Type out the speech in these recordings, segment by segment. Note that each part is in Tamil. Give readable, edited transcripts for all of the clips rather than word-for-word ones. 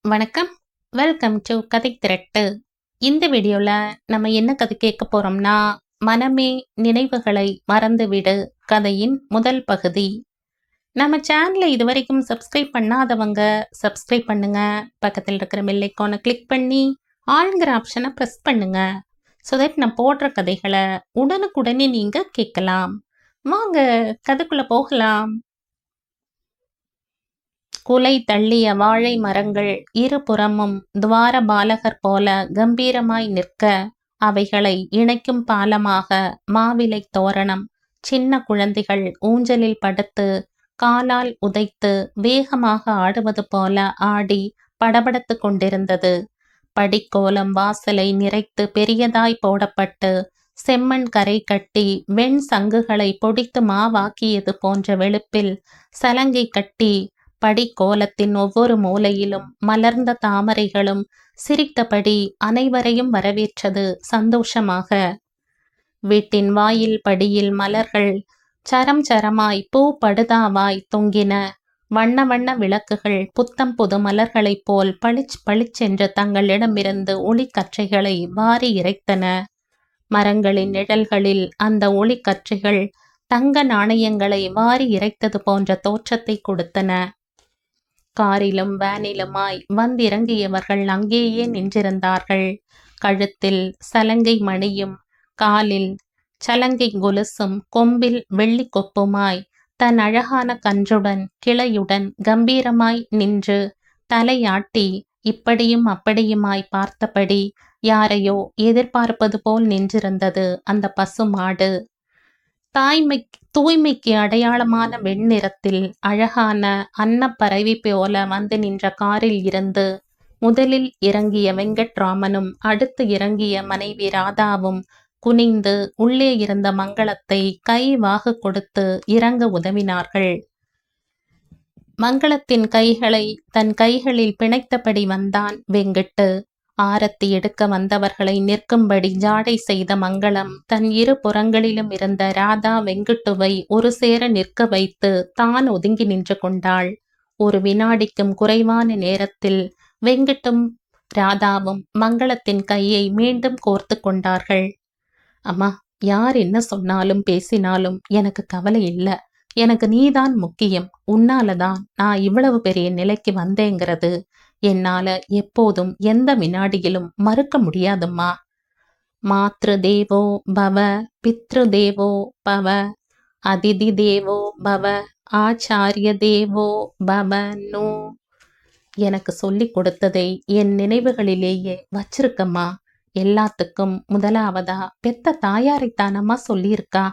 வணக்கம். வெல்கம் டு கதை திரட்டு. இந்த வீடியோல நம்ம என்ன கதை கேட்க போறோம்னா, மனமே நினைவுகளை மறந்துவிடு கதையின் முதல் பகுதி. நம்ம சேனலை இதுவரைக்கும் சப்ஸ்கிரைப் பண்ணாதவங்க சப்ஸ்கிரைப் பண்ணுங்க. பக்கத்தில் இருக்கிற பெல் ஐகானை கிளிக் பண்ணி ஆல்ங்கிற ஆப்ஷனை ப்ரெஸ் பண்ணுங்க. ஸோ தட் நான் போடுற கதைகளை உடனுக்குடனே நீங்க கேட்கலாம். வாங்க கதைக்குள்ள போகலாம். குலை தள்ளிய வாழை மரங்கள் இருபுறமும் துவார பாலகர் போல கம்பீரமாய் நிற்க, அவைகளை இணைக்கும் பாலமாக மாவிலை தோரணம் சின்ன குழந்தைகள் ஊஞ்சலில் படுத்து காலால் உதைத்து வேகமாக ஆடுவது போல ஆடி படபடத்து கொண்டிருந்தது. படிக்கோலம் வாசலை நிறைத்து பெரியதாய் போடப்பட்டு செம்மண் கரை கட்டி வெண் சங்குகளை பொடித்து மாவாக்கியது போன்ற வெளுப்பில் சலங்கை கட்டி படிக்கோலத்தின் ஒவ்வொரு மூலையிலும் மலர்ந்த தாமரைகளும் சிரித்தபடி அனைவரையும் வரவேற்றது சந்தோஷமாக. வீட்டின் வாயில் படியில் மலர்கள் சரம் சரமாய் பூ படுதாவாய் தொங்கின. வண்ண வண்ண விளக்குகள் புத்தம் புது மலர்களைப் போல் பளிச்சென்று தங்களிடமிருந்து ஒளிக்கற்றைகளை வாரி இறைத்தன. மரங்களின் நிழல்களில் அந்த ஒளிக்கற்றைகள் தங்க நாணயங்களை வாரி இறைத்தது போன்ற தோற்றத்தை கொடுத்தன. காரிலும் வேனிலுமாய் வந்திறங்கியவர்கள் அங்கேயே நின்றிருந்தார்கள். கழுத்தில் சலங்கை மணியும் காலில் சலங்கை கொலுசும் கொம்பில் வெள்ளி கொப்புமாய் தன் அழகான கன்றுடன் கிளையுடன் கம்பீரமாய் நின்று தலையாட்டி இப்படியும் அப்படியுமாய் பார்த்தபடி யாரையோ எதிர்பார்ப்பது போல் நின்றிருந்தது அந்த பசுமாடு. தூய்மைக்கு அடையாளமான வெண்ணிறத்தில் அழகான அன்னப்பறவை போல வந்து நின்ற காரில் இருந்து முதலில் இறங்கிய வெங்கட்ராமனும் அடுத்து இறங்கிய மனைவி ராதாவும் குனிந்து உள்ளே இருந்த மங்களத்தை கைவாக கொடுத்து இறங்க உதவினார்கள். மங்களத்தின் கைகளை தன் கைகளில் பிணைத்தபடி வந்தான் வெங்கட்டு. ஆரத்தி எடுக்க வந்தவர்களை நிற்கும்படி ஜாடை செய்த மங்களம் தன் இரு புறங்களிலும் இருந்த ராதா வெங்கட்டுவை ஒரு சேர நிற்க வைத்து தான் ஒதுங்கி நின்று கொண்டாள். ஒரு வினாடிக்கும் குறைவான நேரத்தில் வெங்கட்டும் ராதாவும் மங்களத்தின் கையை மீண்டும் கோர்த்து கொண்டார்கள். அம்மா, யார் என்ன சொன்னாலும் பேசினாலும் எனக்கு கவலை இல்லை. எனக்கு நீதான் முக்கியம். உன்னாலதான் நான் இவ்வளவு பெரிய நிலைக்கு வந்தேங்கிறது என்னால எப்போதும் எந்த வினாடியிலும் மறுக்க முடியாதம்மா. மாத்ரு தேவோ பவ, பித்ரு தேவோ பவ, அதிதி தேவோ பவ, ஆச்சாரிய தேவோ பவ. நோ, எனக்கு சொல்லி கொடுத்ததை என் நினைவுகளிலேயே வச்சிருக்கம்மா. எல்லாத்துக்கும் முதலாவதா பெத்த தாயாரைத்தானம்மா சொல்லியிருக்கா.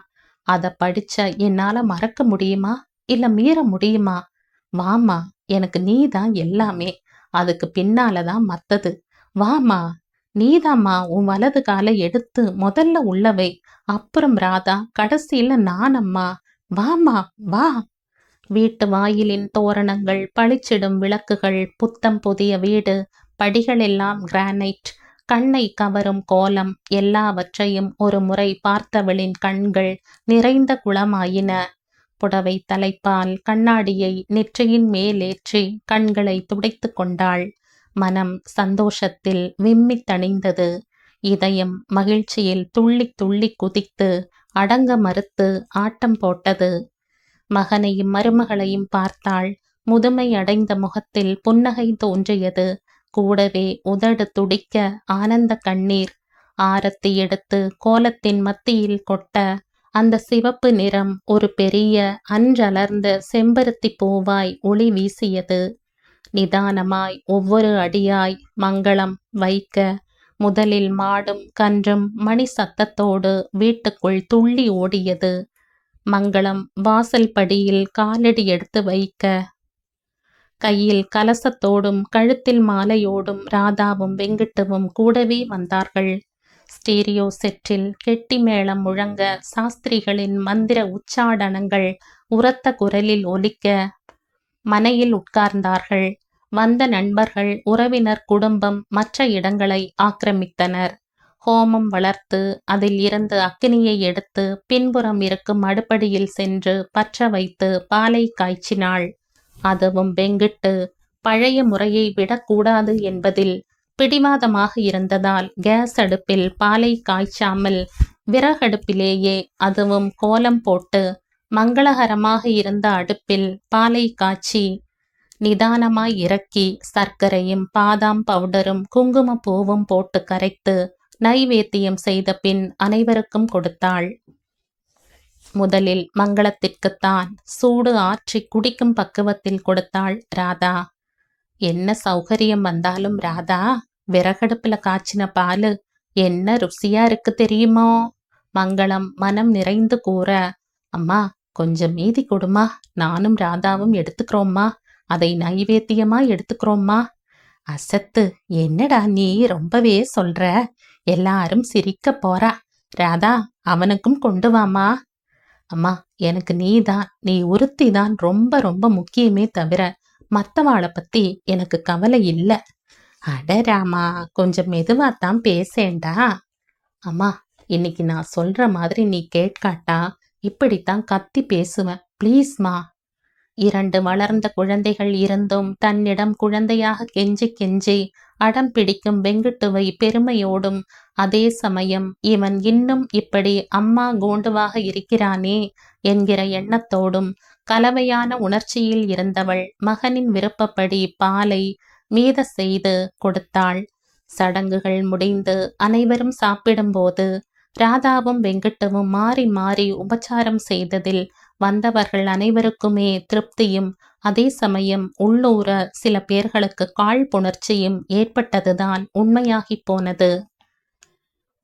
அதை படிச்ச என்னால மறக்க முடியுமா, இல்ல மீற முடியுமா? வாமா, எனக்கு நீதான் எல்லாமே. அதுக்கு பின்னாலதான் மத்தது. வாமா, நீதாம்மா உன் வலது காலை எடுத்து முதல்ல உள்ளவை, அப்புறம் ராதா, கடைசியில நானம்மா. வாமா வா. வீட்டு வாயிலின் தோரணங்கள், பளிச்சிடும் விளக்குகள், புத்தம் புதிய வீடு, படிகளெல்லாம் கிரானைட், கண்ணை கவரும் கோலம் எல்லாவற்றையும் ஒரு முறை பார்த்தவளின் கண்கள் நிறைந்த குளமாயின. புடவை தலைப்பால் கண்ணாடியை நெற்றியின் மேலேற்றி கண்களை துடைத்து கொண்டாள். மனம் சந்தோஷத்தில் விம்மி தணிந்தது. இதயம் மகிழ்ச்சியில் துள்ளி துள்ளி குதித்து அடங்க மறுத்து ஆட்டம் போட்டது. மகனையும் மருமகளையும் பார்த்தாள். முதுமை அடைந்த முகத்தில் புன்னகை தோன்றியது. கூடவே உதடு துடிக்க ஆனந்த கண்ணீர். ஆரத்தி எடுத்து கோலத்தின் மத்தியில் கொட்ட அந்த சிவப்பு நிறம் ஒரு பெரிய அன்றலர்ந்த செம்பருத்தி பூவாய் ஒளி வீசியது. நிதானமாய் ஒவ்வொரு அடியாய் மங்களம் வைக்க முதலில் மாடும் கன்றும் மணி சத்தத்தோடு வீட்டுக்குள் துள்ளி ஓடியது. மங்களம் வாசல் படியில் காலடி எடுத்து வைக்க கையில் கலசத்தோடும் கழுத்தில் மாலையோடும் ராதாவும் வெங்கட்டுவும் கூடவே வந்தார்கள். ஸ்டீரியோ செட்டில் கெட்டி மேளம் முழங்க சாஸ்திரிகளின் மந்திர உச்சாடனங்கள் உரத்த குரலில் ஒலிக்க மனையில் உட்கார்ந்தார்கள். வந்த நண்பர்கள், உறவினர், குடும்பம் மற்ற இடங்களை ஆக்கிரமித்தனர். ஹோமம் வளர்த்து அதில் இருந்து அக்கினியை எடுத்து பின்புறம் இருக்கும் அடுப்படியில் சென்று பற்ற வைத்து பாலை காய்ச்சினாள். அதுவும் வெங்கிட்டு பழைய முறையை விடக்கூடாது என்பதில் பிடிவாதமாக இருந்ததால் கேஸ் அடுப்பில் பாலை காய்ச்சாமல் விறகடுப்பிலேயே, அதுவும் கோலம் போட்டு மங்களகரமாக இருந்த அடுப்பில் பாலை காய்ச்சி நிதானமாய் இறக்கி சர்க்கரையும் பாதாம் பவுடரும் குங்குமப்பூவும் போட்டு கரைத்து நைவேத்தியம் செய்த பின் அனைவருக்கும் கொடுத்தாள். முதலில் மங்களத்திற்குத்தான் சூடு ஆற்றி குடிக்கும் பக்குவத்தில் கொடுத்தாள் ராதா. என்ன சௌகரியம் வந்தாலும் ராதா, விறகடுப்புல காய்ச்சின பாலு என்ன ருசியா இருக்கு தெரியுமோ? மங்களம் மனம் நிறைந்து கூற, அம்மா கொஞ்சம் மீதி கொடுமா, நானும் ராதாவும் எடுத்துக்கிறோம்மா, அதை நைவேத்தியமா எடுத்துக்கிறோம்மா. அசத்து, என்னடா நீ ரொம்பவே சொல்ற, எல்லாரும் சிரிக்க போறா. ராதா அவனுக்கும் கொண்டு வாமா. அம்மா எனக்கு நீ ஒருத்தி தான் ரொம்ப ரொம்ப முக்கியமே தவிர மத்தவாளை பத்தி எனக்கு கவலை இல்லை. அட ராமா, கொஞ்சம் மெதுவாத்தான் பேசேண்டா. அம்மா இன்னைக்கு நான் சொல்ற மாதிரி நீ கேட்காட்டா இப்படித்தான் கத்தி பேசுவேன், ப்ளீஸ்மா. 2 வளர்ந்த குழந்தைகள் இருந்தும் தன்னிடம் குழந்தையாக கெஞ்சி கெஞ்சி அடம் பிடிக்கும் வெங்குட்டுவை பெருமையோடும், அதே சமயம் இவன் இன்னும் இப்படி அம்மா கோண்டுவாக இருக்கிறானே என்கிற எண்ணத்தோடும் கலவையான உணர்ச்சியில் இருந்தவள் மகனின் விருப்பப்படி பாலை மீத செய்து கொடுத்தாள். சடங்குகள் முடிந்து அனைவரும் சாப்பிடும்போது ராதாவும் வெங்கட்டுவும் மாறி மாறி உபச்சாரம் செய்ததில் வந்தவர்கள் அனைவருக்குமே திருப்தியும், அதே சமயம் உள்ளூர சில பேர்களுக்கு காழ்ப்புணர்ச்சியும் ஏற்பட்டதுதான் உண்மையாகி போனது.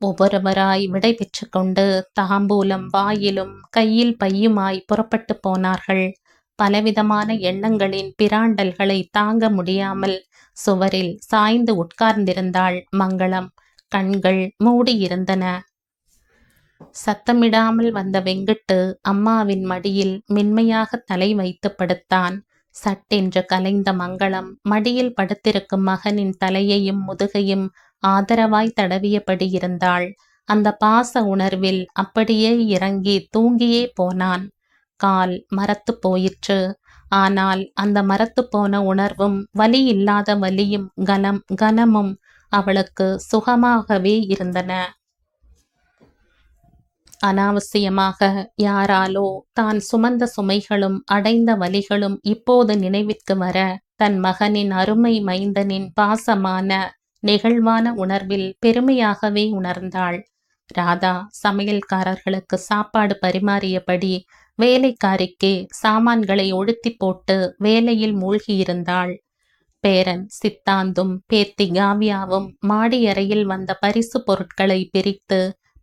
ஒவ்வொருவராய் விடை பெற்று கொண்டு தாம்பூலம் வாயிலும் கையில் பையுமாய் புறப்பட்டு போனார்கள். பலவிதமான எண்ணங்களின் பிராண்டல்களை தாங்க முடியாமல் சுவரில் சாய்ந்து உட்கார்ந்திருந்தாள் மங்களம். கண்கள் மூடியிருந்தன. சத்தமிடாமல் வந்த வெங்கட்டு அம்மாவின் மடியில் மென்மையாக தலை வைத்து படுத்தான். சட்டென்று கலைந்த மங்களம் மடியில் படுத்திருக்கும் மகனின் தலையையும் முதுகையும் ஆதரவாய் தடவியபடி இருந்தாள். அந்த பாச உணர்வில் அப்படியே இறங்கி தூங்கியே போனான். கால் மரத்து போயிற்று. ஆனால் அந்த மரத்து போன உணர்வும் வலி இல்லாத வலியும் கனமும் அவளுக்கு சுகமாகவே இருந்தன. அனாவசியமாக யாராலோ தான் சுமந்த சுமைகளும் அடைந்த வலிகளும் இப்போது நினைவிற்கு வர தன் மகனின் அருமை மைந்தனின் பாசமான நெகிழ்வான உணர்வில் பெருமையாகவே உணர்ந்தாள். ராதா சமையல்காரர்களுக்கு சாப்பாடு பரிமாறியபடி வேலைக்காரிக்கு சாமான்களை ஒழுத்தி போட்டு வேலையில் மூழ்கியிருந்தாள். பேரன் சித்தாந்தும் பேத்தி காவியாவும் மாடி அறையில் வந்த பரிசு பொருட்களை பிரித்து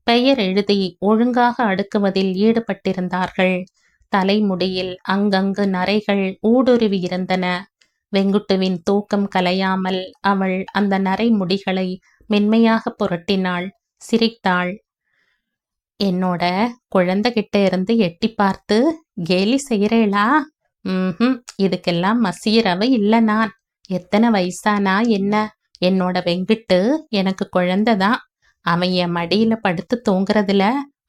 பெயர் எழுதி ஒழுங்காக அடுக்குவதில் ஈடுபட்டிருந்தார்கள். தலைமுடியில் அங்கங்கு நரைகள் ஊடுருவி இருந்தன. வெங்குட்டுவின் தூக்கம் கலையாமல் அவள் அந்த நரை முடிகளை மென்மையாக புரட்டினாள். சிரித்தாள். என்னோட குழந்தைகிட்ட இருந்து எட்டி பார்த்து கேலி செய்கிறேளா? இதுக்கெல்லாம் மசியறவ இல்லை நான். எத்தனை வயசானா என்ன, என்னோட வெங்குட்டு எனக்கு குழந்தைதான். அவன் என் மடியில படுத்து தூங்குறதுல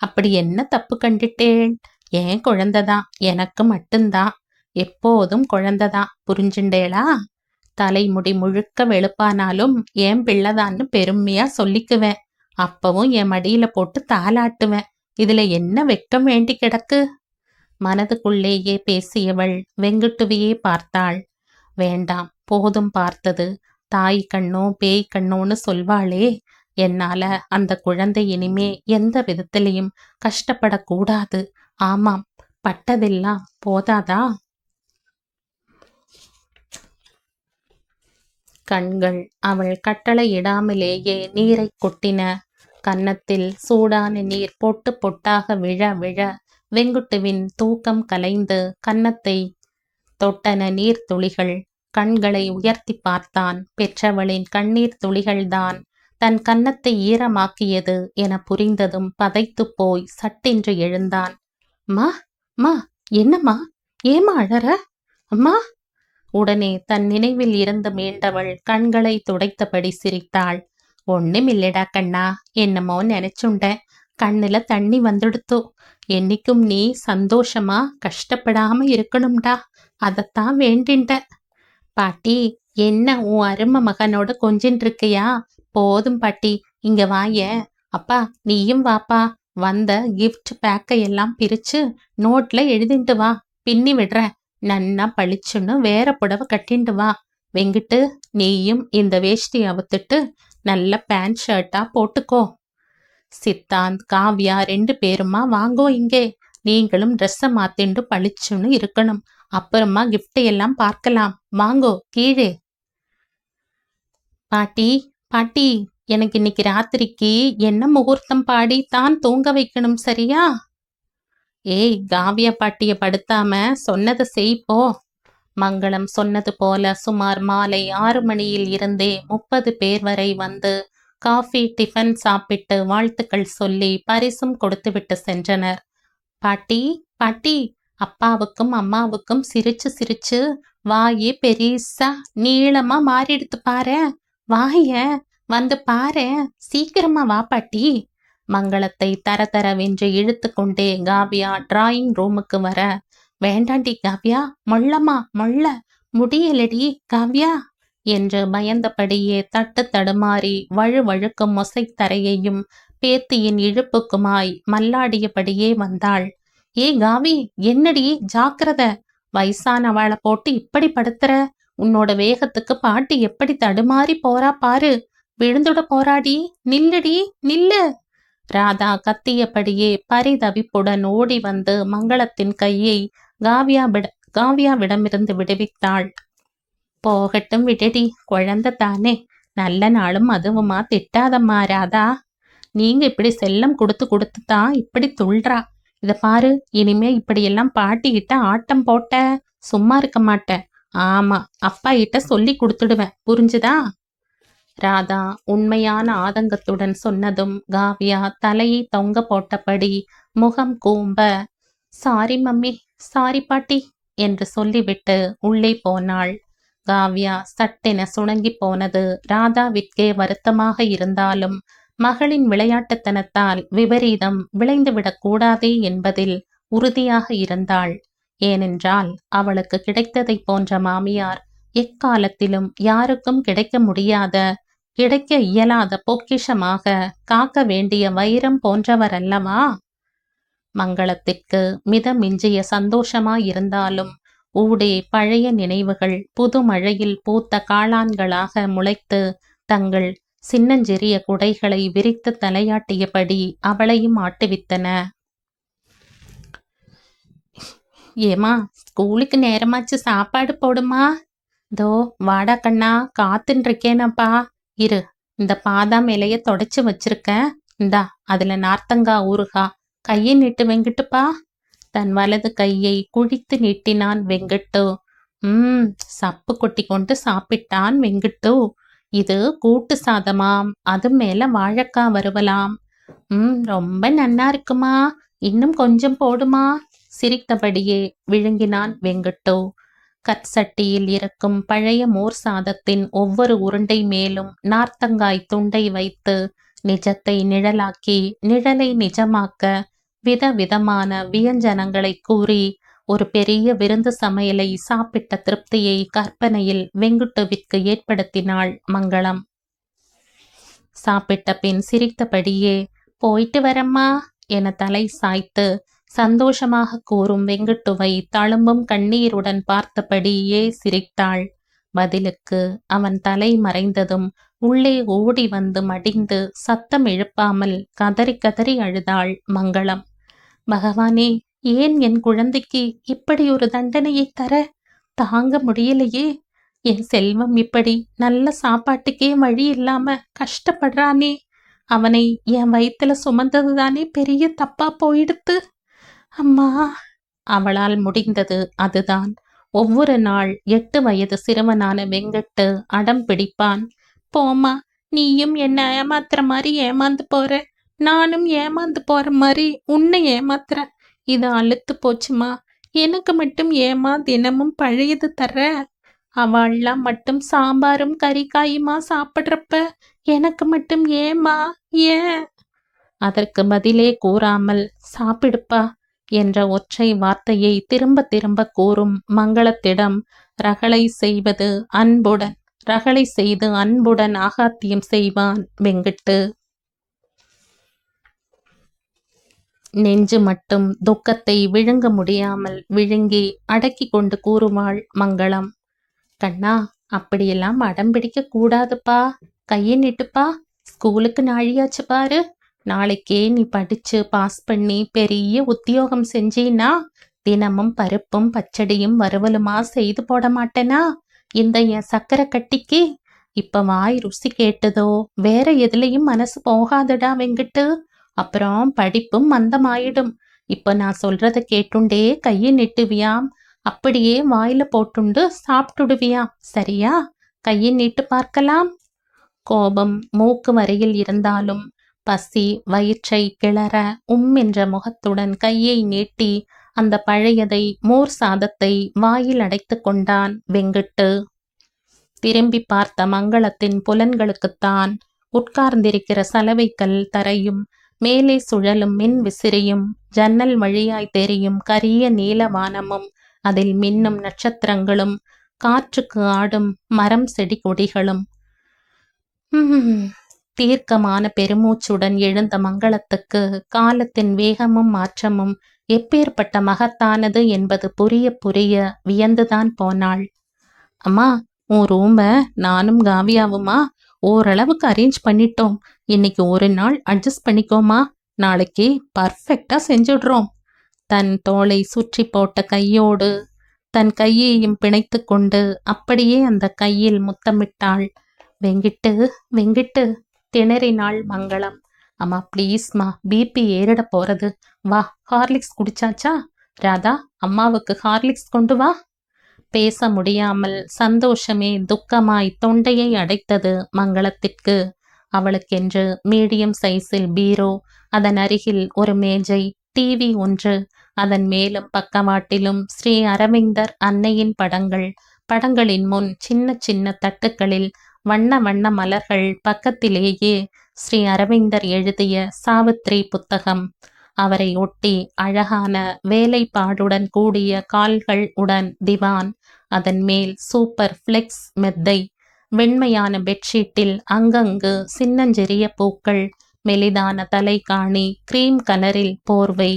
அப்படி என்ன தப்பு கண்டுட்டேன்? ஏன் குழந்தைதான், எனக்கு மட்டும்தான், எப்போதும் குழந்தைதான், புரிஞ்சுண்டேளா? தலைமுடி முழுக்க வெளுப்பானாலும் என் பிள்ளைதான்னு பெருமையா சொல்லிக்குவேன். அப்பவும் என் மடியில போட்டு தாலாட்டுவேன். இதுல என்ன வெட்கம் வேண்டி கிடக்கு? மனதுக்குள்ளேயே பேசியவள் வெங்குட்டுவையே பார்த்தாள். வேண்டாம், போதும் பார்த்தது. தாய் கண்ணோ பேய் கண்ணோன்னு சொல்வாளே, என்னால அந்த குழந்தை இனிமே எந்த விதத்திலையும் கஷ்டப்படக்கூடாது. ஆமாம், பட்டதெல்லாம் போதாதா? கண்கள் அவள் கட்டளையிடாமலேயே நீரை கொட்டின. கன்னத்தில் சூடான நீர் பொட்டு பொட்டாக விழ விழ வெங்குட்டுவின் தூக்கம் கலைந்து கன்னத்தை தொட்டன நீர் துளிகள். கண்களை உயர்த்தி பார்த்தான். பெற்றவளின் கண்ணீர் துளிகள்தான் தன் கன்னத்தை ஈரமாக்கியது என புரிந்ததும் பதைத்து போய் சட்டென்று எழுந்தான். மா மா என்னம்மா, ஏமா அழற? அம்மா. உடனே தன் நினைவில் இருந்து மீண்டவள் கண்களை துடைத்தபடி சிரித்தாள். ஒண்ணுமில்லடா கண்ணா, என்னமோ நினைச்சுண்ட, கண்ணுல தண்ணி வந்துடுத்தோ. என்னைக்கும் நீ சந்தோஷமா கஷ்டப்படாம இருக்கணும்டா, அதத்தான் வேண்டின்ட. பாட்டி, என்ன உன் அருமை மகனோட கொஞ்சின்னு இருக்கையா? போதும் பாட்டி, இங்க வாயேன். அப்பா, நீயும் வாப்பா. வந்த கிஃப்ட் பேக்கை எல்லாம் பிரிச்சு நோட்ல எழுதிட்டு வா. பின்னி விடுறேன். நன்னா பளிச்சுன்னு வேற புடவை கட்டிண்டு வா. வெங்கிட்டு, நீயும் இந்த வேஷ்டி அவுத்துட்டு நல்ல பேண்ட் ஷர்ட்டா போட்டுக்கோ. சித்தாந்த், காவ்யா 2 பேருமா வாங்கோ இங்கே. நீங்களும் ட்ரெஸ்ஸை மாத்திண்டு பளிச்சுன்னு இருக்கணும். அப்புறமா கிஃப்ட் எல்லாம் பார்க்கலாம். வாங்கோ கீழே. பாட்டி, பாட்டி, எனக்கு இன்னைக்கு ராத்திரிக்கு என்ன முகூர்த்தம் பாடி தான் தூங்க வைக்கணும், சரியா? ஏய், காவியா பாட்டிய படுத்தாம சொன்னதை செய்ப்போ. மங்களம் சொன்னது போல சுமார் மாலை 6 மணியில் இருந்தே 30 பேர் வரை வந்து காஃபி டிஃபன் சாப்பிட்டு வாழ்த்துக்கள் சொல்லி பரிசும் கொடுத்துவிட்டு சென்றனர். பாட்டி, பாட்டி, அப்பாவுக்கும் அம்மாவுக்கும் சிரிச்சு சிரிச்சு வாயே பெரிசா நீளமா மாறிடுத்து பாரு. வாய வந்து பாரு, சீக்கிரமா வா பாட்டி. மங்களத்தை தர தரவென்று இழுத்து கொண்டே காவ்யா டிராயிங் ரூமுக்கு வர, வேண்டாண்டி காவ்யா, மொள்ளமா மொள்ள, முடியலடி காவ்யா என்று பயந்தபடியே தட்டு தடுமாறி வழுவழுக்கும் மொசைத்தரையையும் பேத்தியின் இழுப்புக்குமாய் மல்லாடியபடியே வந்தாள். ஏ காவி, என்னடி ஜாக்கிரத, வயசானவாளை போட்டு இப்படி படுத்துற. உன்னோட வேகத்துக்கு பாட்டி எப்படி தடுமாறி போறா பாரு. விழுந்துட போராடி, நில்லுடி நில்லு. ராதா கத்தியபடியே பரிதவிப்புடன் ஓடி வந்து மங்களத்தின் கையை காவ்யாவிடமிருந்து விடுவித்தாள். போகட்டும் விடடி, குழந்தை தானே. நல்ல நாளும் அதுவுமா, திட்டாதம்மா ராதா. நீங்க இப்படி செல்லம் கொடுத்து கொடுத்து தான் இப்படி துள்றா. இத பாரு, இனிமே இப்படியெல்லாம் பாட்டிக்கிட்ட ஆட்டம் போட்ட சும்மா இருக்க மாட்டேன். ஆமா, அப்பா கிட்ட சொல்லி கொடுத்துடுவேன், புரிஞ்சுதா? ராதா உண்மையான ஆதங்கத்துடன் சொன்னதும் காவ்யா தலையை தொங்க போட்டபடி முகம் கூம்ப, சாரி மம்மி, சாரி பாட்டி என்று சொல்லிவிட்டு உள்ளே போனாள். காவ்யா சட்டென சுணங்கி போனது ராதாவிற்கே வருத்தமாக இருந்தாலும் மகளின் விளையாட்டுத்தனத்தால் விபரீதம் விளைந்துவிடக் கூடாதே என்பதில் உறுதியாக இருந்தாள். ஏனென்றால் அவளுக்கு கிடைத்ததை போன்ற மாமியார் எக்காலத்திலும் யாருக்கும் கிடைக்க முடியாத, கிடைக்க இயலாத பொக்கிஷமாக காக்க வேண்டிய வைரம் போன்றவர் அல்லவா? மங்களத்திற்கு மிதமிஞ்சிய சந்தோஷமாயிருந்தாலும் ஊடே பழைய நினைவுகள் புது மழையில் பூத்த காளான்களாக முளைத்து தங்கள் சின்னஞ்சிறிய குடைகளை விரித்து தலையாட்டியபடி அவளையும் ஆட்டுவித்தன. ஏமா, ஸ்கூலுக்கு நேரமாச்சு, சாப்பாடு போடுமா. தோ வாடா கண்ணா, காத்துன்னு இருக்கேனப்பா. இரு, இந்த பாதாம் இலைய தொடச்சு வச்சிருக்கேன், இந்தா அதுல நார்த்தங்கா ஊறுகா. கையை நீட்டு வெங்கிட்டுப்பா. தன் வலது கையை குழித்து நீட்டினான் வெங்கிட்டு. சப்பு கொட்டி கொண்டு சாப்பிட்டான் வெங்கிட்டு. இது கூட்டு சாதமாம், அது மேல வாழைக்காய் வறுவலாம். ரொம்ப நன்னா இருக்குமா, இன்னும் கொஞ்சம் போடுமா. சிரித்தபடியே விழுங்கினான் வெங்கிட்டு. கற்சட்டியில் இருக்கும் பழைய மோர் சாதத்தின் ஒவ்வொரு உருண்டை மேலும் நார்த்தங்காய் துண்டை வைத்து நிஜத்தை நிழலாக்கி நிழலை நிஜமாக்க விதவிதமான வியஞ்சனங்களை கூறி ஒரு பெரிய விருந்து சமையலை சாப்பிட்ட திருப்தியை கற்பனையில் வெங்குட்டுவிற்கு ஏற்படுத்தினாள் மங்களம். சாப்பிட்ட பின் சிரித்தபடியே, போயிட்டு வரம்மா என தலை சாய்த்து சந்தோஷமாக கூறும் வெங்குட்டுவை தழும்பும் கண்ணீருடன் பார்த்தபடியே சிரித்தாள். பதிலுக்கு அவன் தலை மறைந்ததும் உள்ளே ஓடி வந்து மடிந்து சத்தம் எழுப்பாமல் கதறி கதறி அழுதாள் மங்களம். பகவானே, ஏன் என் குழந்தைக்கு இப்படி ஒரு தண்டனையை தர? தாங்க முடியலையே. என் செல்வம் இப்படி நல்ல சாப்பாட்டுக்கே வழி இல்லாம கஷ்டப்படுறானே. அவனை என் வயிற்றுல சுமந்ததுதானே பெரிய தப்பா போயிடுத்து. அம்மா. அவளால் முடிந்தது அதுதான். ஒவ்வொரு நாள் 8 வயது சிறுவனான வெங்கட்டு அடம் பிடிப்பான். போமா, நீயும் என்ன ஏமாத்துற மாதிரி ஏமாந்து போற, நானும் ஏமாந்து போற மாதிரி உன்னை ஏமாத்துற. இது அழுத்து போச்சுமா. எனக்கு மட்டும் ஏமா தினமும் பழையது தர்ற? அவள்லாம் மட்டும் சாம்பாரும் கறிக்காயுமா சாப்பிட்றப்ப எனக்கு மட்டும் ஏமா, ஏன்? அதற்கு பதிலே கூறாமல் சாப்பிடுப்பா என்ற ஒற்றை வார்த்தையை திரும்ப திரும்ப கூறும் மங்களத்திடம் ரகளை செய்வது அன்புடன் ரகளை செய்து அன்புடன் ஆகாத்தியம் செய்வான் வெங்கிட்டு. நெஞ்சு மட்டும் துக்கத்தை விழுங்க முடியாமல் விழுங்கி அடக்கி கொண்டு கூறுவாள் மங்களம். கண்ணா, அப்படியெல்லாம் அடம் பிடிக்க கூடாதுப்பா. கையை நீட்டுப்பா. ஸ்கூலுக்கு நாழியாச்சு பாரு. நாளைக்கே நீ படிச்சு பாஸ் பண்ணி பெரிய உத்தியோகம் செஞ்சீன்னா தினமும் பருப்பும் பச்சடியும் வறுவலுமா செய்து போட மாட்டேனா இந்த என் சக்கரை கட்டிக்கு? இப்ப வாய் ருசி கேட்டதோ வேற எதுலயும் மனசு போகாதடா வெங்கிட்டு. அப்புறம் படிப்பும் மந்தமாயிடும். இப்ப நான் சொல்றத கேட்டுண்டே கையை நெட்டுவியாம், அப்படியே வாயில போட்டுண்டு சாப்பிட்டுடுவியாம். சரியா? கையை நீட்டு பார்க்கலாம். கோபம் மூக்கு வரையில் இருந்தாலும் பசி வயிற்றை கிளற என்ற முகத்துடன் கையை நீட்டி அந்த பழையதை மோர் சாதத்தை வாயில் அடைத்து கொண்டான் வெங்கிட்டு. திரும்பி பார்த்த மங்களத்தின் புலன்களுக்குத்தான் உட்கார்ந்திருக்கிற சலவைக்கல் தரையும் மேலே சுழலும் மின் விசிறியும் ஜன்னல் வழியாய் தெரியும் கரிய நீல வானமும் அதில் மின்னும் நட்சத்திரங்களும் காற்றுக்கு ஆடும் மரம் செடி கொடிகளும். தீர்க்கமான பெருமூச்சுடன் எழுந்த மங்களத்துக்கு காலத்தின் வேகமும் மாற்றமும் எப்பேற்பட்ட மகத்தானது என்பது புரிய புரிய வியந்துதான் போனாள். அம்மா, உன் ரூம நானும் காவியாவுமா ஓரளவுக்கு அரேஞ்ச் பண்ணிட்டோம். இன்னைக்கு ஒரு நாள் அட்ஜஸ்ட் பண்ணிக்கோமா. நாளைக்கு பர்ஃபெக்டா செஞ்சுடுறோம். தன் தோளை சுற்றி போட்ட கையோடு தன் கையையும் பிணைத்து கொண்டு அப்படியே அந்த கையில் முத்தமிட்டாள். வெங்கிட்டு வெங்கிட்டு திணறினாள் மங்களம். அம்மா ப்ளீஸ்மா, பிபி ஏறிட போறது. வா, ஹார்லிக்ஸ் குடிச்சாச்சா? ராதா, அம்மாவுக்கு ஹார்லிக்ஸ் கொண்டு வா. பேச முடியாமல் சந்தோஷமே துக்கமாய் தொண்டையை அடைத்தது மங்களத்திற்கு. அவளுக்கென்று மீடியம் சைஸில் பீரோ, அதன் அருகில் ஒரு மேஜை, டிவி ஒன்று, அதன் மேலும் பக்கவாட்டிலும் ஸ்ரீ அரவிந்தர் அன்னையின் படங்கள். படங்களின் முன் சின்ன சின்ன தட்டுக்களில் வண்ண வண்ண மலர்கள். பக்கத்திலேயே ஸ்ரீ அரவிந்தர் எழுதிய சாவித்ரி புத்தகம். அவரை ஒட்டி அழகான வேலைப்பாடுடன் கூடிய கால்கள் உடன் திவான், அதன் மேல் சூப்பர் ஃப்ளெக்ஸ் மெத்தை, வெண்மையான பெட்ஷீட்டில் அங்கங்கு சின்னஞ்சிறிய பூக்கள், மெலிதான தலைகாணி, கிரீம் கலரில் போர்வை.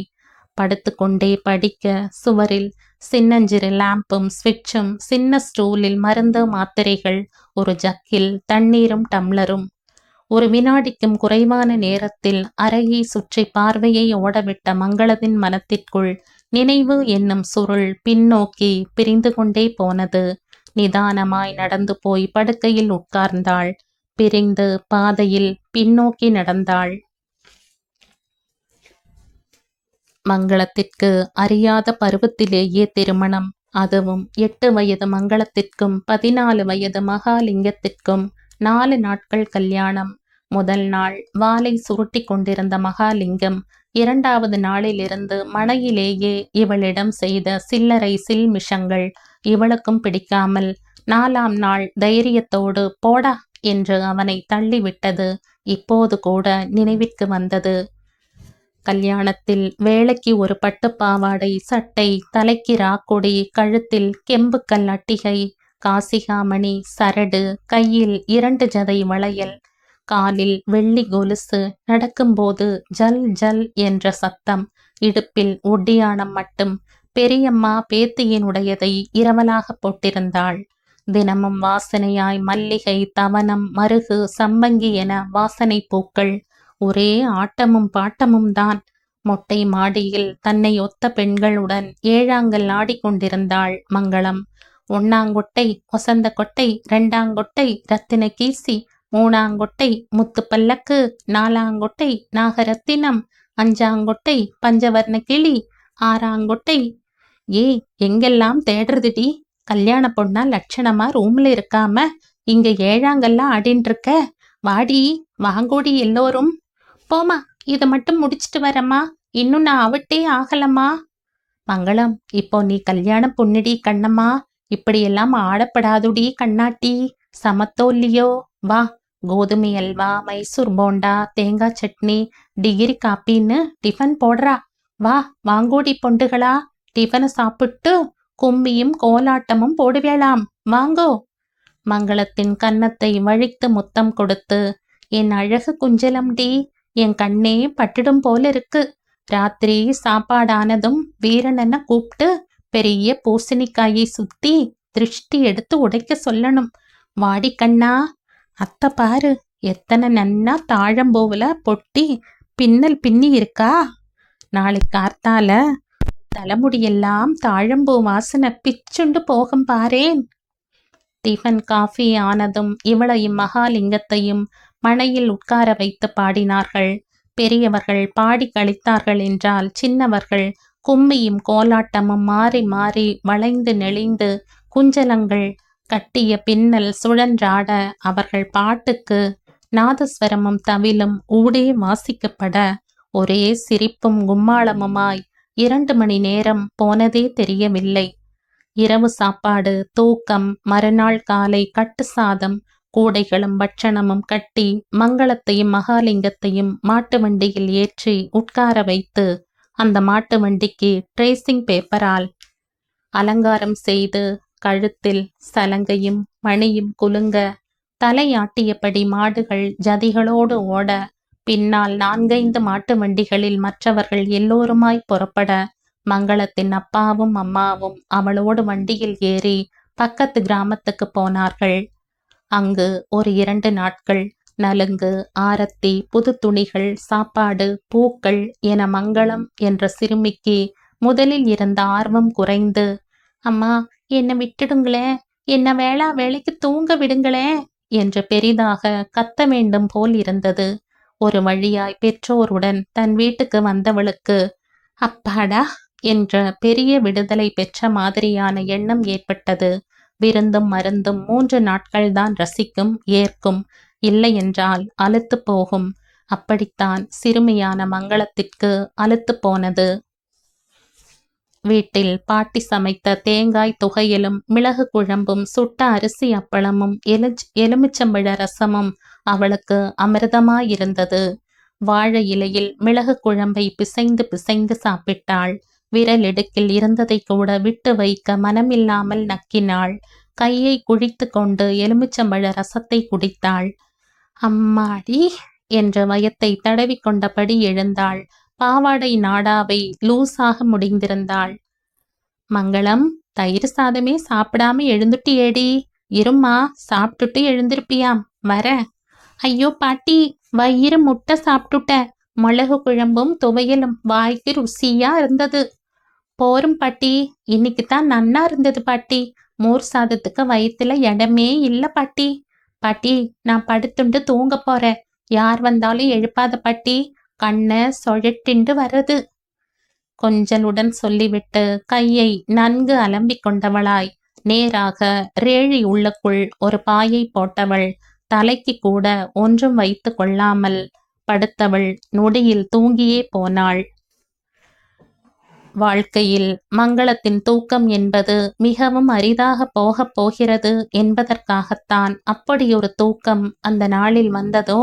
படுத்துக்கொண்டே படிக்க சுவரில் சின்னஞ்சிறு லாம்பும் ஸ்விட்சும், சின்ன ஸ்டூலில் மருந்து மாத்திரைகள், ஒரு ஜக்கில் தண்ணீரும் டம்ளரும். ஒரு வினாடிக்கும் குறைவான நேரத்தில் அறையை சுற்றி பார்வையை ஓடவிட்ட மங்களத்தின் மனத்திற்குள் நினைவு என்னும் சுருள் பின்னோக்கி பிரிந்து கொண்டே போனது. நிதானமாய் நடந்து போய் படுக்கையில் உட்கார்ந்தாள். பிரிந்து பாதையில் பின்னோக்கி நடந்தாள். மங்களத்திற்கு அறியாத பருவத்திலேயே திருமணம். அதுவும் 8 வயது மங்களத்திற்கும் 14 வயது மகாலிங்கத்திற்கும் 4 நாட்கள் கல்யாணம். முதல் நாள் வாளை சுருட்டி கொண்டிருந்த மகாலிங்கம் 2வது நாளிலிருந்து மனையிலேயே இவளிடம் செய்த சில்லறை சில்மிஷங்கள் இவளுக்கும் பிடிக்காமல் 4ஆம் நாள் தைரியத்தோடு போடா என்று அவனை தள்ளிவிட்டது இப்போது கூட நினைவிற்கு வந்தது. கல்யாணத்தில் வேலைக்கு ஒரு பட்டுப்பாவாடை சட்டை, தலைக்கு ராக்கொடி, கழுத்தில் கெம்புக்கல் அட்டிகை, காசிகாமணி, சரடு, கையில் 2 ஜதை வளையல், காலில் வெள்ளி கொலுசு, நடக்கும்போது ஜல் ஜல் என்ற சத்தம், இடுப்பில் ஒட்டியானம் மட்டும். பெரியம்மா பேத்தியினுடையதை இரவலாக போட்டிருந்தாள். தினமும் வாசனையாய் மல்லிகை, தவனம், மருகு, சம்பங்கி என வாசனை பூக்கள். ஒரே ஆட்டமும் பாட்டமும் தான். மொட்டை மாடியில் தன்னை ஒத்த பெண்களுடன் ஏழாங்கல் ஆடிக்கொண்டிருந்தாள் மங்களம். 1ஆங்கொட்டை வசந்த கொட்டை, 2ஆங்கொட்டை ரத்தின கீசி, 3ஆங்கொட்டை முத்து பல்லக்கு, 4ஆங்கொட்டை நாகரத்தினம், 5ஆங்கொட்டை பஞ்சவர்ண கிளி, 6ஆங்கொட்டை. எங்கெல்லாம் தேடுறதுடி? கல்யாண பொண்ணா லட்சணமா ரூம்ல இருக்காம இங்க ஏழாங்கல்லாம் ஆடின்னு இருக்க. வாடி, வாங்கோடி எல்லோரும். போமா, இதை மட்டும் முடிச்சிட்டு வரமா, இன்னும் நான் அவட்டே ஆகலம்மா. மங்களம், இப்போ நீ கல்யாண பொண்ணுடி கண்ணம்மா, இப்படியெல்லாம் ஆடப்படாதுடி கண்ணாட்டி. சமத்தோ இல்லையோ? வா, கோதுமை அல்வா, மைசூர் போண்டா, தேங்காய் சட்னி, டிகிரி காப்பின்னு டிஃபன் போடுறா. வா, வாங்கோடி பொண்டுகளா, டிஃபனை சாப்பிட்டு கும்மியும் கோலாட்டமும் போடுவேளாம், வாங்கோ. மங்களத்தின் கன்னத்தை வழித்து முத்தம் கொடுத்து, என் அழகு குஞ்சலம் டி, என் கண்ணே பட்டுடும் போல இருக்கு. ராத்திரி சாப்பாடானதும் வீரனென்ன கூப்பிட்டு பெரிய பூசணிக்காயை சுத்தி திருஷ்டி எடுத்து உடைக்க சொல்லணும். வாடி கண்ணா. அத்தை பாரு, எத்தனை நன்னா தாழம்பூவுல பொட்டி பின்னல் பின்னி இருக்கா. நாளைக்கு கார்த்தால தலைமுடியெல்லாம் தாழம்பூ வாசனை பிச்சுண்டு போகும் பாரேன். டிஃபன் காஃபி ஆனதும் இவளையும் மகாலிங்கத்தையும் மணையில் உட்கார வைத்து பாடினார்கள். பெரியவர்கள் பாடி கழித்தார்கள் என்றால் சின்னவர்கள் கும்மியும் கோலாட்டமும் மாறி மாறி வளைந்து நெளிந்து குஞ்சலங்கள் கட்டிய பின்னல் சுழன்றாட அவர்கள் பாட்டுக்கு நாதஸ்வரமும் தவிலும் ஊடே வாசிக்கப்பட ஒரே சிரிப்பும் கும்மாளமுமாய் 2 மணி நேரம் போனதே தெரியவில்லை. இரவு சாப்பாடு, தூக்கம், மறுநாள் காலை கட்டு சாதம், கூடைகளும் பட்சணமும் கட்டி மங்களத்தையும் மகாலிங்கத்தையும் மாட்டு வண்டியில் ஏற்றி உட்கார வைத்து அந்த மாட்டு வண்டிக்கு ட்ரேசிங் பேப்பரால் அலங்காரம் செய்து கழுத்தில் சலங்கையும் மணியும் குலுங்க தலையாட்டியபடி மாடுகள் ஜதிகளோடு ஓட பின்னால் 4-5 மாட்டு வண்டிகளில் மற்றவர்கள் எல்லோருமாய் புறப்பட மங்களத்தின் அப்பாவும் அம்மாவும் அவளோடு வண்டியில் ஏறி பக்கத்து கிராமத்துக்கு போனார்கள். அங்கு ஒரு 2 நாட்கள் நலுங்கு, ஆரத்தி, புது துணிகள், சாப்பாடு, பூக்கள் என மங்களம் என்ற சிறுமிக்கு முதலில் இருந்த ஆர்வம் குறைந்து, அம்மா என்னை விட்டுடுங்களே, என்ன வேளைக்கு தூங்க விடுங்களே என்று பெரிதாக கத்த வேண்டும் போல் இருந்தது. ஒரு வழியாய் பெற்றோருடன் தன் வீட்டுக்கு வந்தவளுக்கு அப்பாடா என்ற பெரிய விடுதலை பெற்ற மாதிரியான எண்ணம் ஏற்பட்டது. விருந்தும் மருந்தும் 3 நாட்கள்தான் ரசிக்கும், ஏற்கும், இல்லை என்றால் அலுத்து போகும். அப்படித்தான் சிறுமியான மங்களத்திற்கு அலுத்து போனது. வீட்டில் பாட்டி சமைத்த தேங்காய் துவையலும் மிளகு குழம்பும் சுட்ட அரிசி அப்பளமும் எலுமிச்சம்பழ ரசமும் அவளுக்கு அமிர்தமாயிருந்தது. வாழை இலையில் மிளகு குழம்பை பிசைந்து பிசைந்து சாப்பிட்டாள். விரலிடுக்கில் இருந்ததை கூட விட்டு வைக்க மனமில்லாமல் நக்கினாள். கையை குழித்து கொண்டு எலுமிச்சம்பழ ரசத்தை குடித்தாள். அம்மாடி என்ற வயத்தை தடவி கொண்டபடி எழுந்தாள். பாவாடை நாடாவை லூசாக முடிந்திருந்தாள். மங்களம், தயிர் சாதமே சாப்பிடாம எழுந்துட்டியேடி. இரும்மா, சாப்பிட்டுட்டு எழுந்திருப்பியாம், வர. ஐயோ பாட்டி, வயிறு முட்டை சாப்பிட்டுட்ட. மிளகு குழம்பும் துவையலும் வாய்க்கு ருசியா இருந்தது. போரும் பாட்டி, இன்னைக்கு தான் நன்னா இருந்தது பாட்டி. மோர் சாதத்துக்கு வயிற்றுல இடமே இல்லை பாட்டி. பாட்டி, நான் படுத்துண்டு தூங்க போறேன். யார் வந்தாலும் எழுப்பாத பாட்டி, கண்ணை சொழட்டிண்டு வருது. கொஞ்சலுடன் சொல்லிவிட்டு கையை நன்கு அலம்பிக் கொண்டவளாய் நேராக ரேழி உள்ளக்குள் ஒரு பாயை போட்டவள் தலைக்கு கூட ஒன்றும் வைத்து கொள்ளாமல் படுத்தவள் நொடியில் தூங்கியே போனாள். வாழ்க்கையில் மங்களத்தின் தூக்கம் என்பது மிகவும் அரிதாக போகப் போகிறது என்பதற்காகத்தான் அப்படியொரு தூக்கம் அந்த நாளில் வந்ததோ?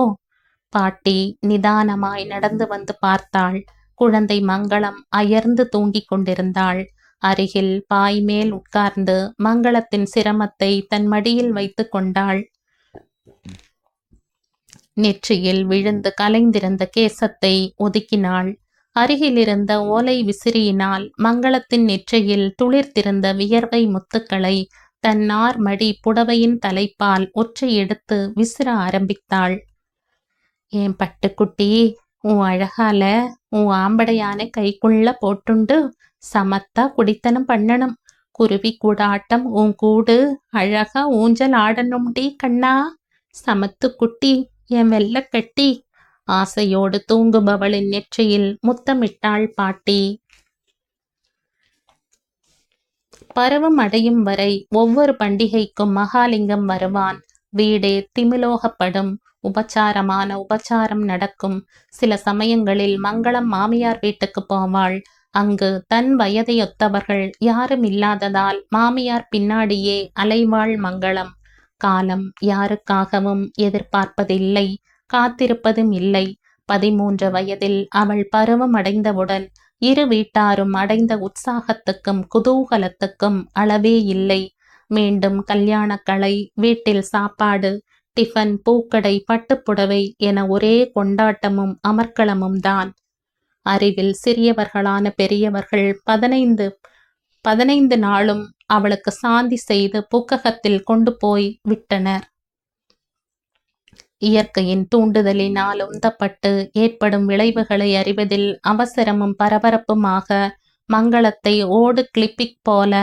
பாட்டி நிதானமாய் நடந்து வந்து பார்த்தாள். குழந்தை மங்களம் அயர்ந்து தூங்கிக் கொண்டிருந்தாள். அருகில் பாய் மேல் உட்கார்ந்து மங்களத்தின் சிரமத்தை தன் மடியில் வைத்து கொண்டாள். நெற்றியில் விழுந்து கலைந்திருந்த கேசத்தை ஒதுக்கினாள். அருகிலிருந்த ஓலை விசிறியினால் மங்களத்தின் நெற்றியில் துளிர்த்திருந்த வியர்வை முத்துக்களை தன் நார்மடி புடவையின் தலைப்பால் ஒற்றை எடுத்து விசிற ஆரம்பித்தாள். என் பட்டுக்குட்டி, உன் அழகால உன் ஆம்படையான கைக்குள்ள போட்டுண்டு சமத்தா குடித்தனம் பண்ணணும். குருவி கூடாட்டம் உன் கூடு அழகா ஊஞ்சல் ஆடணும்டி கண்ணா. சமத்து குட்டி, என் வெள்ள கட்டி. ஆசையோடு தூங்குபவளின் நெற்றியில் முத்தமிட்டாள் பாட்டி. பருவம் அடையும் வரை ஒவ்வொரு பண்டிகைக்கும் மகாலிங்கம் வருவான். வீடே திமிலோகப்படும். உபச்சாரமான உபச்சாரம் நடக்கும். சில சமயங்களில் மங்களம் மாமியார் வீட்டுக்கு போவாள். அங்கு தன் வயதையொத்தவர்கள் யாரும் இல்லாததால் மாமியார் பின்னாடியே அலைவாள் மங்களம். காலம் யாருக்காகவும் எதிர்பார்ப்பதில்லை, காத்திருப்பதும் இல்லை. 13 வயதில் அவள் பருவம் அடைந்தவுடன் இரு வீட்டாரும் அடைந்த உற்சாகத்துக்கும் குதூகலத்துக்கும் அளவே இல்லை. மீண்டும் கல்யாணக்கலை, வீட்டில் சாப்பாடு, டிஃபன், பூக்கடை, பட்டுப்புடவை என ஒரே கொண்டாட்டமும் அமர்க்களமும் தான். அறிவில் சிறியவர்களான பெரியவர்கள் 15 நாளும் அவளுக்கு சாந்தி செய்து புக்ககத்தில் கொண்டு போய் விட்டனர். இயற்கையின் தூண்டுதலினால் உந்தப்பட்டு ஏற்படும் விளைவுகளை அறிவதில் அவசரமும் பரபரப்புமாக மங்களத்தை ஓடு கிளிப்பிக் போல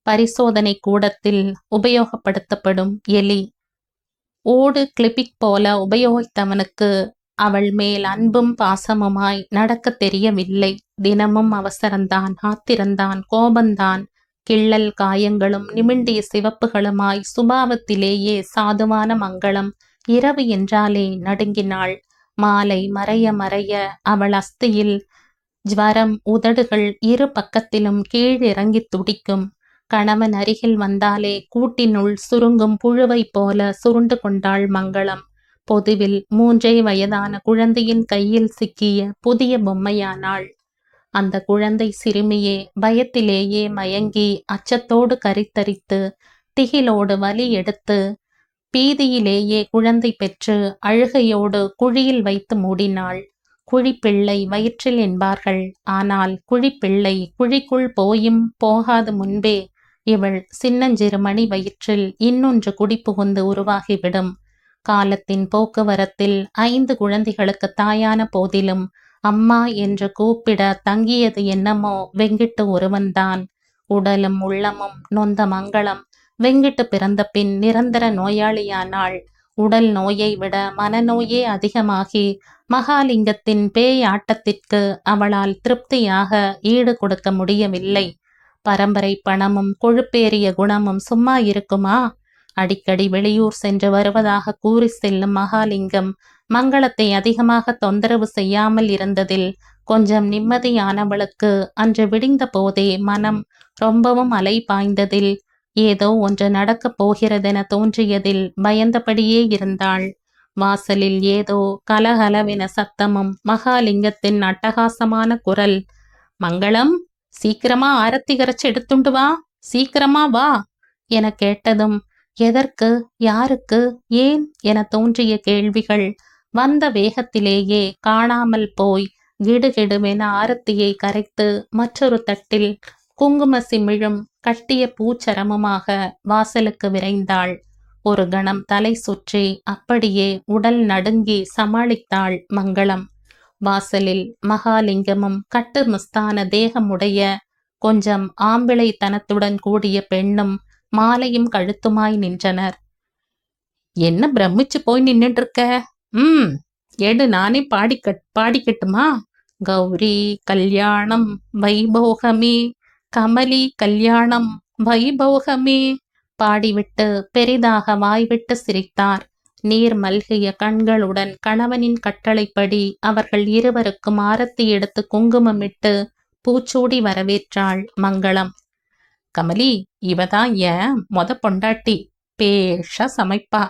பரிசோதனை கூடத்தில் உபயோகப்படுத்தப்படும் எலி. ஓடு கிளிப்பிக் போல உபயோகித்தவனுக்கு அவள் மேல் அன்பும் பாசமுமாய் நடக்க தெரியவில்லை. தினமும் அவசரந்தான், ஆத்திரந்தான், கோபந்தான், கிள்ளல் காயங்களும் நிமிண்டிய சிவப்புகளுமாய் சுபாவத்திலேயே சாதுவான மங்களம் இரவு என்றாலே நடுங்கினாள். மாலை மறைய மறைய அவள் அஸ்தியில் ஜ்வரம், உதடுகள் இரு பக்கத்திலும் கீழிறங்கி துடிக்கும். கணவன் அருகில் வந்தாலே கூட்டினுள் சுருங்கும் புழுவை போல சுருண்டு கொண்டாள் மங்களம். பொதுவில் 3 வயதான குழந்தையின் கையில் சிக்கிய புதிய பொம்மையானாள். அந்த குழந்தை சிறுமியே பயத்திலேயே மயங்கி அச்சத்தோடு கரித்தரித்து திகிலோடு வலி எடுத்து பீதியிலேயே குழந்தை பெற்று அழுகையோடு குழியில் வைத்து மூடினாள். குழிப்பிள்ளை வயிற்றில் என்பார்கள். ஆனால் குழிப்பிள்ளை குழிக்குள் போயும் போகாது முன்பே இவள் சின்னஞ்சிறு மணி வயிற்றில் இன்னொன்று குடிபுகுந்து உருவாகிவிடும். காலத்தின் போக்குவரத்தில் 5 குழந்தைகளுக்கு தாயான போதிலும் அம்மா என்று கூப்பிட தங்கியது என்னமோ வெங்கிட்டு ஒருவன்தான். உடலும் உள்ளமும் நொந்த மங்களம் வெங்கிட்டு பிறந்த பின் நிரந்தர நோயாளியானாள். உடல் நோயை விட மனநோயே அதிகமாகி மகாலிங்கத்தின் பேய் ஆட்டத்திற்கு அவளால் திருப்தியாக ஈடு கொடுக்க முடியவில்லை. பரம்பரை பணமும் கொழுப்பேறிய குணமும் சும்மா இருக்குமா? அடிக்கடி வெளியூர் சென்று வருவதாக கூறி செல்லும் மகாலிங்கம் மங்களத்தை அதிகமாக தொந்தரவு செய்யாமல் இருந்ததில் கொஞ்சம் நிம்மதியானவளுக்கு அன்று விடிந்த போதே மனம் ரொம்பவும் அலை பாய்ந்ததில் ஏதோ ஒன்று நடக்கப் போகிறதென தோன்றியதில் பயந்தபடியே இருந்தாள். வாசலில் ஏதோ கலகலவென சத்தமும் மகாலிங்கத்தின் அட்டகாசமான குரல், மங்களம், சீக்கிரமா ஆரத்தி கரைச்சு எடுத்துண்டு வா, சீக்கிரமா வா என கேட்டதும் எதற்கு, யாருக்கு, ஏன் என தோன்றிய கேள்விகள் வந்த வேகத்திலேயே காணாமல் போய் கிடுகிடுவென ஆரத்தியை கரைத்து மற்றொரு தட்டில் குங்கும சிமிழும் கட்டிய பூச்சரமுமாக வாசலுக்கு விரைந்தாள். ஒரு கணம் தலை சுற்றி அப்படியே உடல் நடுங்கி சமாளித்தாள் மங்களம். வாசலில் மகாலிங்கமும் கட்டு மஸ்தான தேகமுடைய கொஞ்சம் ஆம்பிளைத்தனத்துடன் கூடிய பெண்ணும் மாலையும் கழுத்துமாய் நின்றனர். என்ன பிரமிச்சு போய் நின்னுட்டு இருக்க? எடு, நானே பாடிக்கட்டுமா? கௌரி கல்யாணம் வைபோகமே, கமலி கல்யாணம் வைபோகமே பாடிவிட்டு பெரிதாக வாய்விட்டு சிரித்தார். நீர் மல்கிய கண்களுடன் கணவனின் கட்டளைப்படி அவர்கள் இருவருக்கும் ஆரத்தி எடுத்து குங்குமமிட்டு பூச்சூடி வரவேற்றாள் மங்களம். கமலி, இவதான் என் பொண்டாட்டி. பேஷா சமைப்பா.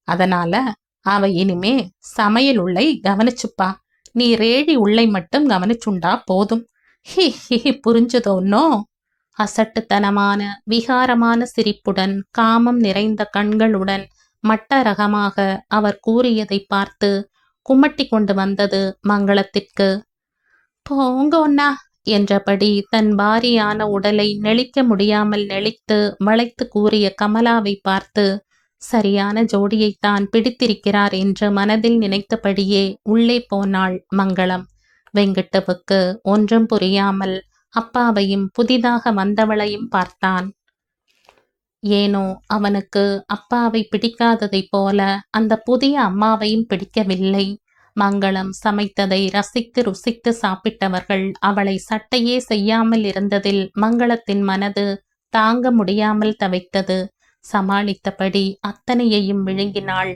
அதனால அவ இனிமே சமையல் உள்ளை கவனிச்சுப்பா. நீ ரேடி உள்ளை மட்டும் கவனிச்சுண்டா போதும். He he, புரிஞ்சதோன்னோ? அசட்டுத்தனமான விகாரமான சிரிப்புடன் காமம் நிறைந்த கண்களுடன் மட்ட ரகமாக அவர் கூறியதை பார்த்து குமட்டி கொண்டு வந்தது மங்களத்திற்கு. போங்க ஒன்னா என்றபடி தன் பாரியான உடலை நெளிக்க முடியாமல் நெளித்து வளைத்து கூறிய கமலாவை பார்த்து சரியான ஜோடியைத்தான் பிடித்திருக்கிறார் என்று மனதில் நினைத்தபடியே உள்ளே போனாள் மங்களம். வெங்கட்டுவுக்கு ஒன்றும் புரியாமல் அப்பாவையும் புதிதாக வந்தவளையும் பார்த்தான். ஏனோ அவனுக்கு அப்பாவை பிடிக்காததைப் போல அந்த புதிய அம்மாவையும் பிடிக்கவில்லை. மங்களம் சமைத்ததை ரசித்து ருசித்து சாப்பிட்டவர்கள் அவளை சட்டையே செய்யாமல் இருந்ததில் மங்களத்தின் மனது தாங்க முடியாமல் தவித்தது. சமாளித்தபடி அத்தனையையும் விழுங்கினாள்.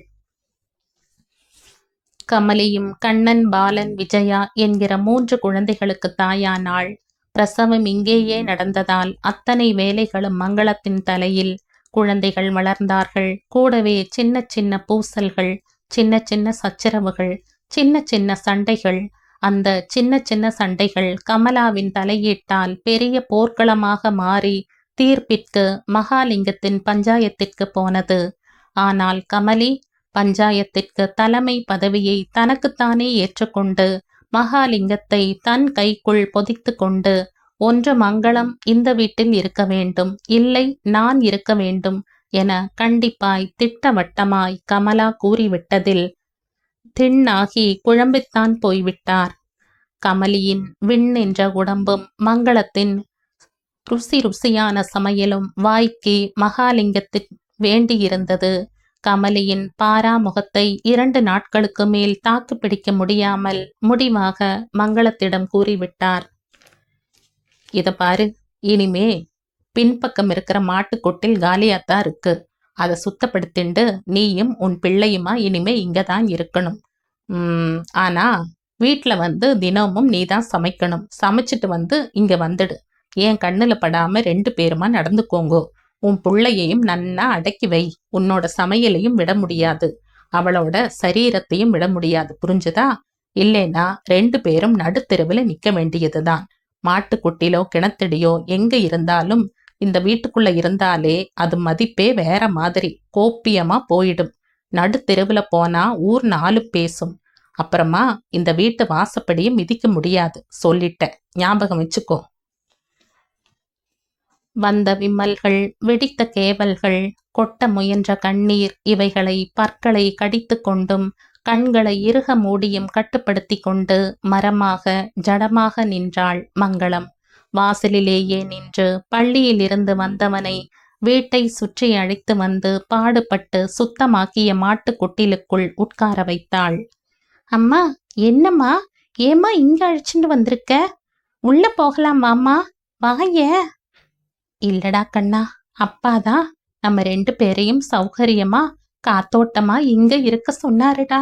கமலியும் கண்ணன், பாலன், விஜயா என்கிற 3 குழந்தைகளுக்கு தாயானாள். பிரசவம் இங்கேயே நடந்ததால் அத்தனை வேலைகளும் மங்களத்தின் தலையில். குழந்தைகள் வளர்ந்தார்கள். கூடவே சின்ன சின்ன பூசல்கள், சின்ன சின்ன சச்சரவுகள், சின்ன சின்ன சண்டைகள். அந்த சின்ன சின்ன சண்டைகள் கமலாவின் தலையீட்டால் பெரிய போர்க்களமாக மாறி தீர்ப்பிற்கு மகாலிங்கத்தின் பஞ்சாயத்திற்கு போனது. ஆனால் கமலி பஞ்சாயத்திற்கு தலைமை பதவியை தனக்குத்தானே ஏற்றுக்கொண்டு மகாலிங்கத்தை தன் கைக்குள் பொதித்து கொண்டு, ஒன்று மங்களம் இந்த வீட்டில் இருக்க வேண்டும், இல்லை நான் இருக்க வேண்டும் என கண்டிப்பாய் திட்டவட்டமாய் கமலா கூறிவிட்டதில் திண்ணாகி குழம்பித்தான் போய்விட்டார். கமலியின் விண் என்ற உடம்பும் மங்களத்தின் ருசியான சமையலும் வாய்க்கு மகாலிங்கத்தின் வேண்டியிருந்தது. கமலியின் பாராமுகத்தை 2 நாட்களுக்கு மேல் தாக்கு பிடிக்க முடியாமல் முடிவாக மங்களத்திடம் கூறிவிட்டார். இத பாரு, இனிமே பின்பக்கம் இருக்கிற மாட்டுக்கொட்டில் காலியாத்தான் இருக்கு. அதை சுத்தப்படுத்திண்டு நீயும் உன் பிள்ளையுமா இனிமே இங்கதான் இருக்கணும். ஆனா வீட்டில் தினமும் நீ தான் சமைக்கணும். சமைச்சிட்டு இங்க வந்துடு. என் கண்ணுல படாம 2 பேருமா நடந்துக்கோங்கோ. உன் பிள்ளையையும் நன்னா அடக்கி வை. உன்னோட சமையலையும் விட முடியாது, அவளோட சரீரத்தையும் விட முடியாது, புரிஞ்சுதா? இல்லைன்னா 2 பேரும் நடுத்தெருவில் நிக்க வேண்டியதுதான். மாட்டுக்குட்டிலோ கிணத்தடியோ எங்க இருந்தாலும் இந்த வீட்டுக்குள்ள இருந்தாலே அது மதிப்பே வேற மாதிரி கோப்பியமா போயிடும். நடுத்தெருவில் போனா ஊர் 4 பேசும். அப்புறமா இந்த வீட்டு வாசப்படியை மிதிக்க முடியாது. சொல்லிட்டேன், ஞாபகம் வச்சுக்கோ. வந்த விம்மல்கள், வெடித்த கேவல்கள், கொட்ட முயன்ற கண்ணீர் இவைகளை பற்களை கடித்து கொண்டும் கண்களை இறுக மூடியும் கட்டுப்படுத்தி கொண்டு மரமாக ஜடமாக நின்றாள் மங்களம். வாசலிலேயே நின்று பள்ளியிலிருந்து வந்தவனை வீட்டை சுற்றி அழைத்து வந்து பாடுபட்டு சுத்தமாக்கிய மாட்டுக்குட்டிலுக்குள் உட்கார வைத்தாள். அம்மா, என்னம்மா, ஏம்மா இங்க அழைச்சிட்டு வந்திருக்க? உள்ள போகலாமாம்மா, வாய. இல்லடா கண்ணா, அப்பாதான் நம்ம 2 பேரையும் சௌகரியமா காத்தோட்டமா இங்க இருக்க சொன்னாருடா.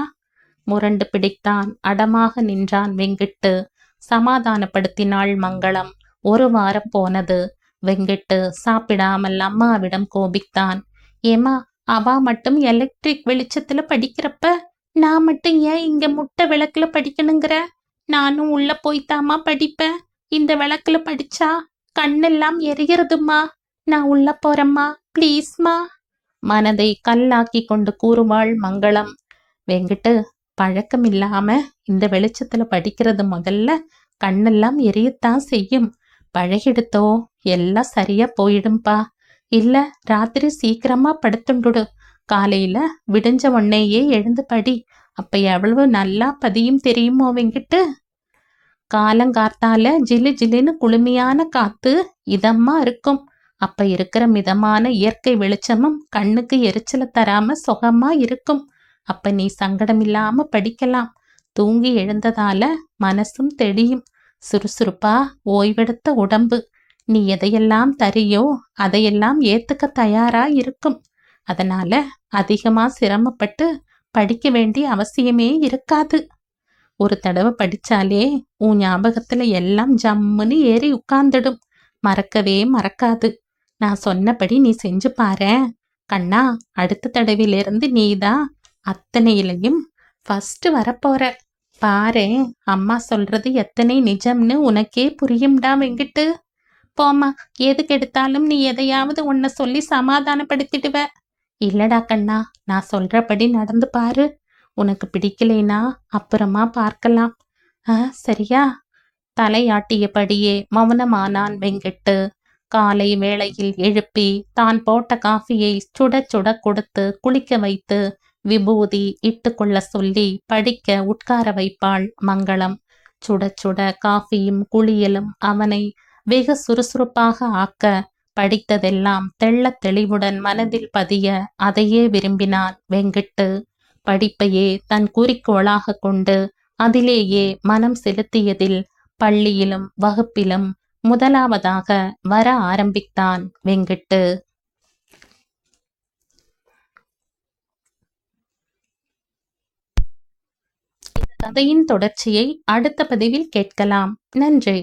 முரண்டு பிடித்தான், அடமாக நின்றான் வெங்கிட்டு. சமாதானப்படுத்தினாள் மங்களம். 1 வாரம் போனது. வெங்கிட்டு சாப்பிடாமல் அம்மாவிடம் கோபித்தான். ஏமா, அவா மட்டும் எலக்ட்ரிக் வெளிச்சத்துல படிக்கிறப்ப நான் மட்டும் ஏன் இங்க முட்டை விளக்குல படிக்கணுங்கிற? நானும் உள்ள போய்த்தாமா படிப்பேன். இந்த விளக்குல படிச்சா கண்ணெல்லாம் எரிகிறதுமா. நான் உள்ள போறேம்மா, ப்ளீஸ்மா. மனதை கல்லாக்கி கொண்டு கூறுவாள் மங்களம். வெங்கிட்டு, பழக்கம் இல்லாம இந்த வெளிச்சத்துல படிக்கிறது முதல்ல கண்ணெல்லாம் எரியத்தான் செய்யும். பழகிடுத்தோ எல்லாம் சரியா போயிடும்பா. இல்ல ராத்திரி சீக்கிரமா படுத்துண்டுடு. காலையில விடிஞ்ச உடனேயே எழுந்து படி. அப்ப எவ்வளவு நல்லா பதியும் தெரியுமோ வெங்கிட்டு. காலங்கார்த்தால ஜிலு ஜிலுன்னு குளுமையான காத்து இதமா இருக்கும். அப்ப இருக்கிற மிதமான இயற்கை வெளிச்சமும் கண்ணுக்கு எரிச்சல தராம சுகமா இருக்கும். அப்ப நீ சங்கடம் இல்லாம படிக்கலாம். தூங்கி எழுந்ததால மனசும் தெளியும். சுறுசுறுப்பா ஓய்வெடுத்த உடம்பு. நீ எதையெல்லாம் தரியோ அதையெல்லாம் ஏத்துக்க தயாரா இருக்கும். அதனால அதிகமா சிரமப்பட்டு படிக்க வேண்டிய அவசியமே இருக்காது. ஒரு தடவை படிச்சாலே உன் ஞாபகத்துல எல்லாம் ஜம்முன்னு ஏறி உட்கார்ந்துடும். மறக்கவே மறக்காது. நான் சொன்னபடி நீ செஞ்சு பாரு கண்ணா. அடுத்த தடவையிலிருந்து நீதான் அத்தனையிலையும் ஃபர்ஸ்ட் வரப்போற. பாரு, அம்மா சொல்றது எத்தனை நிஜம்னு உனக்கே புரியும்டா வெங்கிட்டு. போமா, எதுக்கு எடுத்தாலும் நீ எதையாவது உன்னை சொல்லி சமாதானப்படுத்திடுவ. இல்லடா கண்ணா, நான் சொல்றபடி நடந்து பாரு. உனக்கு பிடிக்கலைனா அப்புறமா பார்க்கலாம். சரியா? தலையாட்டியபடியே மௌனமானான் வெங்கிட்டு. காலை வேளையில் எழுப்பி தான் போட்ட காஃபியை சுட சுட கொடுத்து குளிக்க வைத்து விபூதி இட்டுக்கொள்ள சொல்லி படிக்க உட்கார வைப்பாள் மங்களம். சுட சுட காஃபியும் குளியலும் அவனை வெகு சுறுசுறுப்பாக ஆக்க, படித்ததெல்லாம் தெள்ளத் தெளிவுடன் மனதில் பதிய அதையே விரும்பினான் வெங்கிட்டு. படிப்பையே தன் குறிக்கோளாக கொண்டு அதிலேயே மனம் செலுத்தியதில் பள்ளியிலும் வகுப்பிலும் முதலாவதாக வர ஆரம்பித்தான் வெங்கிட்டு. கதையின் தொடர்ச்சியை அடுத்த பதிவில் கேட்கலாம். நன்றி.